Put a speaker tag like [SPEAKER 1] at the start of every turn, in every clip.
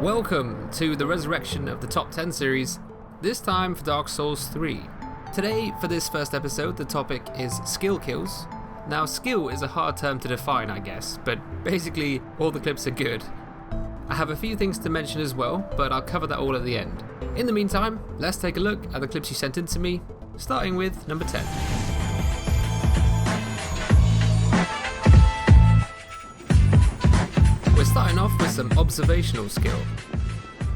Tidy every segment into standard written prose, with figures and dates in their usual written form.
[SPEAKER 1] Welcome to the resurrection of the top 10 series, this time for Dark Souls 3. Today, for this first episode, the topic is skill kills. Now, skill is a hard term to define, I guess, but basically all the clips are good. I have a few things to mention as well, but I'll cover that all at the end. In the meantime, let's take a look at the clips you sent in to me, starting with number 10. We're starting off with some observational skill.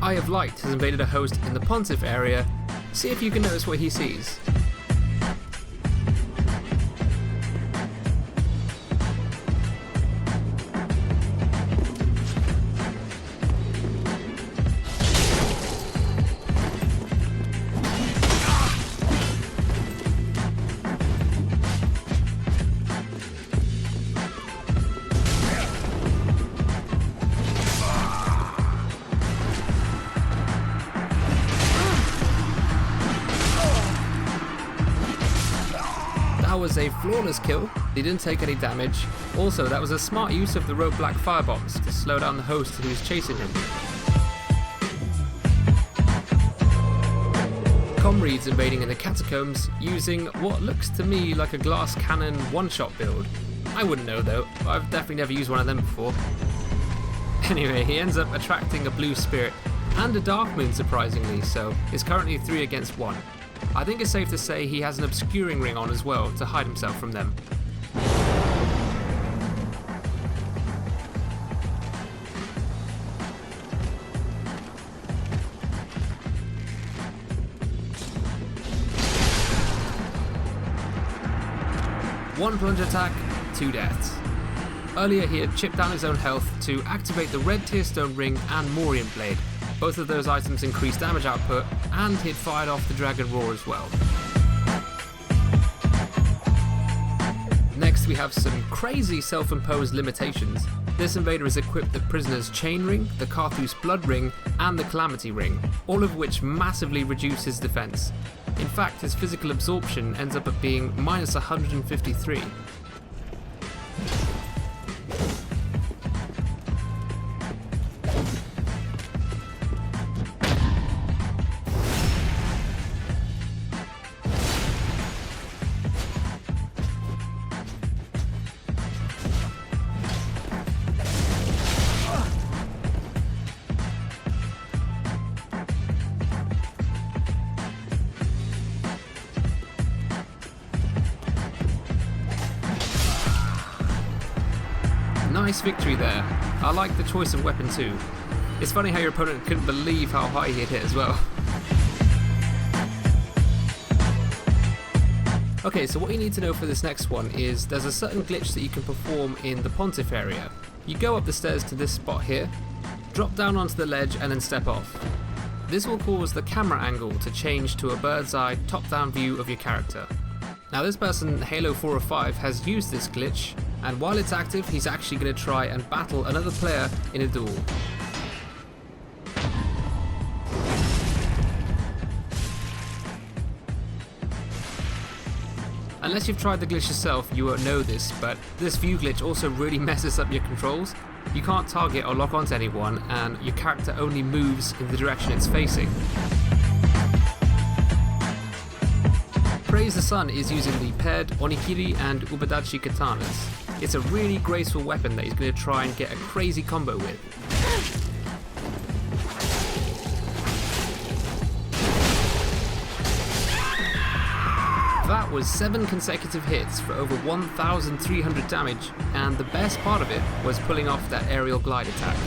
[SPEAKER 1] Eye of Light has invaded a host in the Pontiff area. See if you can notice what he sees. That was a flawless kill, he didn't take any damage. Also, that was a smart use of the rogue black firebombs to slow down the host who was chasing him. Comrades invading in the catacombs using what looks to me like a glass cannon one-shot build. I wouldn't know though, I've definitely never used one of them before. Anyway, he ends up attracting a blue spirit and a dark moon surprisingly, so it's currently 3 against 1. I think it's safe to say he has an obscuring ring on as well to hide himself from them. One plunge attack, 2 deaths. Earlier he had chipped down his own health to activate the red Tearstone ring and Morian Blade. Both of those items increased damage output, and he'd fired off the Dragon Roar as well. Next we have some crazy self-imposed limitations. This invader is equipped the Prisoner's Chain Ring, the Carthus Blood Ring, and the Calamity Ring, all of which massively reduce his defense. In fact, his physical absorption ends up at being minus 153. Nice victory there. I like the choice of weapon too. It's funny how your opponent couldn't believe how high he had hit as well. Okay, so what you need to know for this next one is there's a certain glitch that you can perform in the Pontiff area. You go up the stairs to this spot here, drop down onto the ledge and then step off. This will cause the camera angle to change to a bird's eye top-down view of your character. Now this person, Halo 405, has used this glitch, and while it's active, he's actually going to try and battle another player in a duel. Unless you've tried the glitch yourself, you won't know this, but this view glitch also really messes up your controls. You can't target or lock onto anyone, and your character only moves in the direction it's facing. Praise the Sun is using the paired Onikiri and Ubadachi katanas. It's a really graceful weapon that he's going to try and get a crazy combo with. That was 7 consecutive hits for over 1,300 damage, and the best part of it was pulling off that aerial glide attack.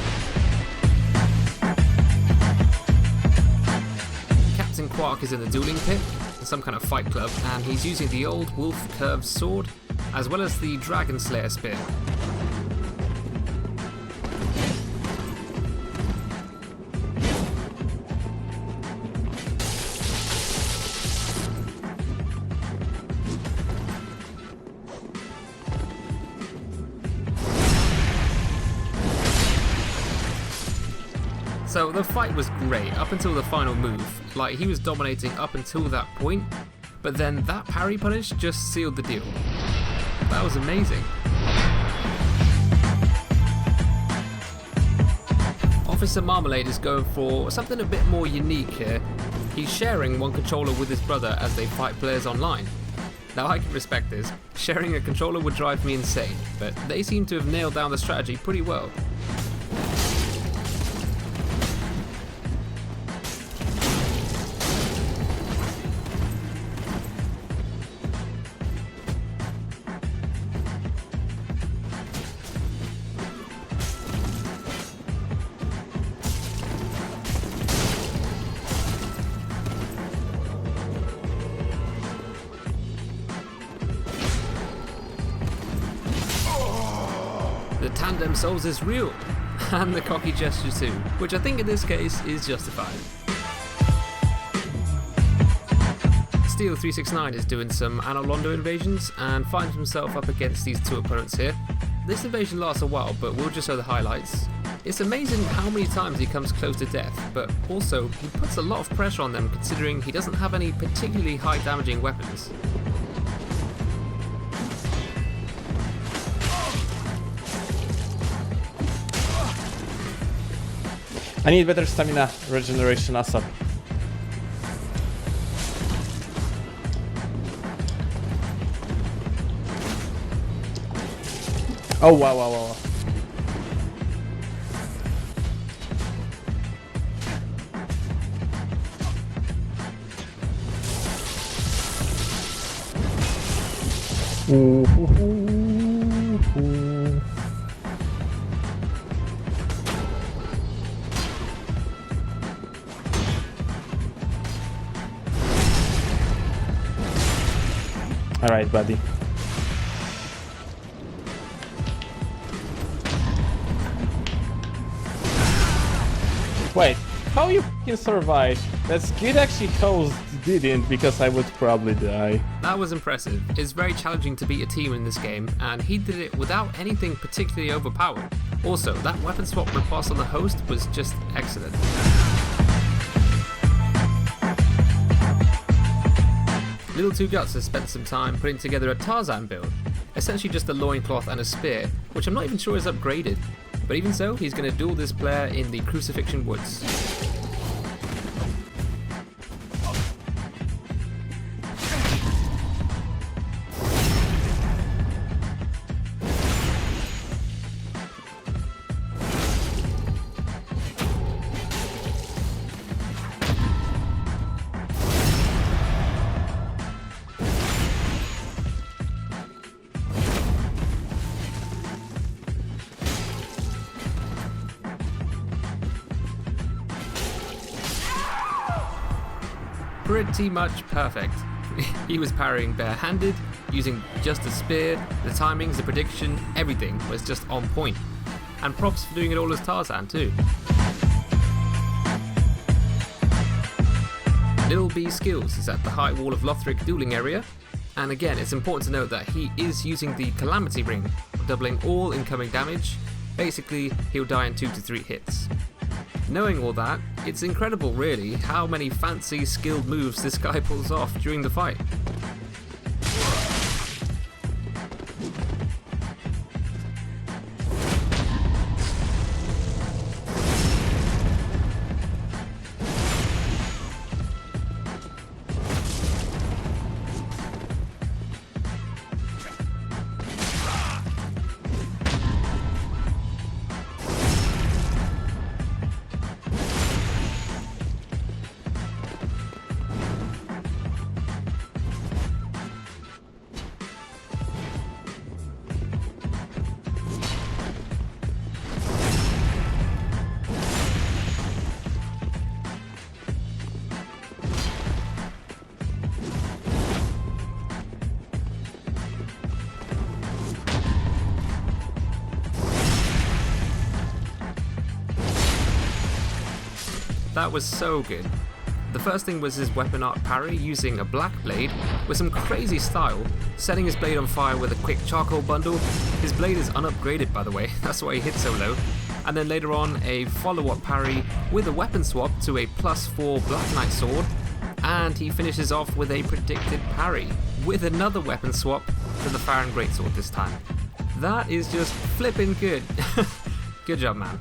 [SPEAKER 1] Captain Quark is in the dueling pit, in some kind of fight club, and he's using the old wolf curved sword, as well as the Dragon Slayer spear. So the fight was great up until the final move. Like, he was dominating up until that point, but then that parry punish just sealed the deal. That was amazing. Off Officer Marmalade is going for something a bit more unique here. He's sharing one controller with his brother as they fight players online. Now I can respect this. Sharing a controller would drive me insane, but they seem to have nailed down the strategy pretty well. The tandem souls is real, and the cocky gesture too, which I think in this case is justified. Steel369 is doing some Analondo invasions and finds himself up against these two opponents here. This invasion lasts a while, but we'll just show the highlights. It's amazing how many times he comes close to death, but also he puts a lot of pressure on them considering he doesn't have any particularly high damaging weapons.
[SPEAKER 2] I need better stamina regeneration ASAP. Oh wow. Alright, buddy. Wait, how you can survive? That's good actually host didn't, because I would probably die.
[SPEAKER 1] That was impressive. It's very challenging to beat a team in this game, and he did it without anything particularly overpowered. Also, that weapon swap riposte on the host was just excellent. Little Two Guts has spent some time putting together a Tarzan build, essentially just a loincloth and a spear, which I'm not even sure is upgraded, but even so, he's going to duel this player in the Crucifixion Woods. Pretty much perfect. He was parrying barehanded, using just a spear, the timings, the prediction, everything was just on point. And props for doing it all as Tarzan too. Little B Skills is at the High Wall of Lothric dueling area, and again it's important to note that he is using the Calamity Ring, doubling all incoming damage. Basically, he'll die in 2 to 3 hits. Knowing all that, it's incredible really how many fancy skilled moves this guy pulls off during the fight. That was so good. The first thing was his weapon art parry using a black blade with some crazy style, setting his blade on fire with a quick charcoal bundle. His blade is unupgraded by the way, that's why he hits so low. And then later on a follow-up parry with a weapon swap to a +4 Black Knight sword, and he finishes off with a predicted parry with another weapon swap to the Farron Greatsword this time. That is just flipping good. Good job, man.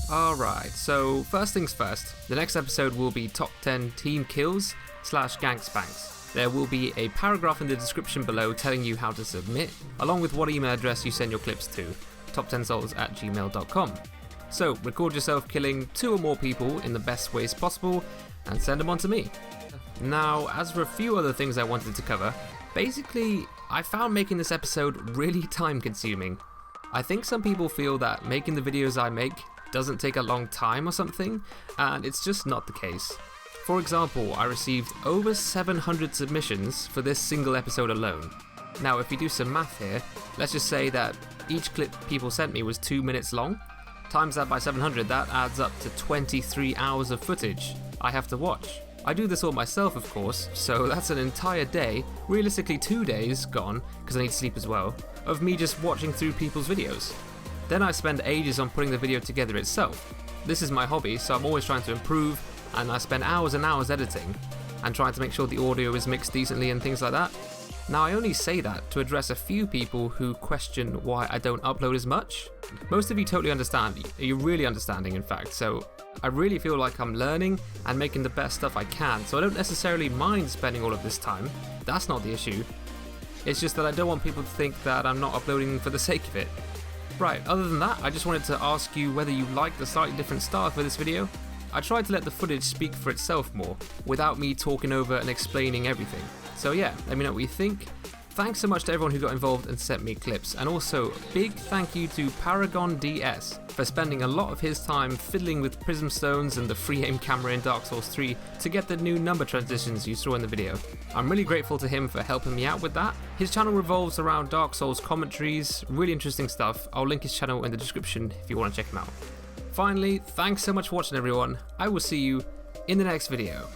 [SPEAKER 1] Alright, so first things first, the next episode will be top 10 team kills / gank spanks. There will be a paragraph in the description below telling you how to submit, along with what email address you send your clips to, top10souls@gmail.com. So record yourself killing 2 or more people in the best ways possible and send them on to me. Now, as for a few other things I wanted to cover, basically I found making this episode really time consuming. I think some people feel that making the videos I make doesn't take a long time or something, and it's just not the case. For example, I received over 700 submissions for this single episode alone. Now if you do some math here, let's just say that each clip people sent me was 2 minutes long. Times that by 700, that adds up to 23 hours of footage I have to watch. I do this all myself, of course, so that's an entire day, realistically 2 days gone, because I need to sleep as well, of me just watching through people's videos. Then I spend ages on putting the video together itself. This is my hobby, so I'm always trying to improve, and I spend hours and hours editing, and trying to make sure the audio is mixed decently and things like that. Now I only say that to address a few people who question why I don't upload as much. Most of you totally understand, you're really understanding in fact, so I really feel like I'm learning and making the best stuff I can, so I don't necessarily mind spending all of this time. That's not the issue. It's just that I don't want people to think that I'm not uploading for the sake of it. Right, other than that, I just wanted to ask you whether you like the slightly different style for this video. I tried to let the footage speak for itself more, without me talking over and explaining everything. So yeah, let me know what you think. Thanks so much to everyone who got involved and sent me clips, and also big thank you to PARAGONDS for spending a lot of his time fiddling with prism stones and the free aim camera in Dark Souls 3 to get the new number transitions you saw in the video. I'm really grateful to him for helping me out with that. His channel revolves around Dark Souls commentaries, really interesting stuff. I'll link his channel in the description if you want to check him out. Finally, thanks so much for watching everyone. I will see you in the next video.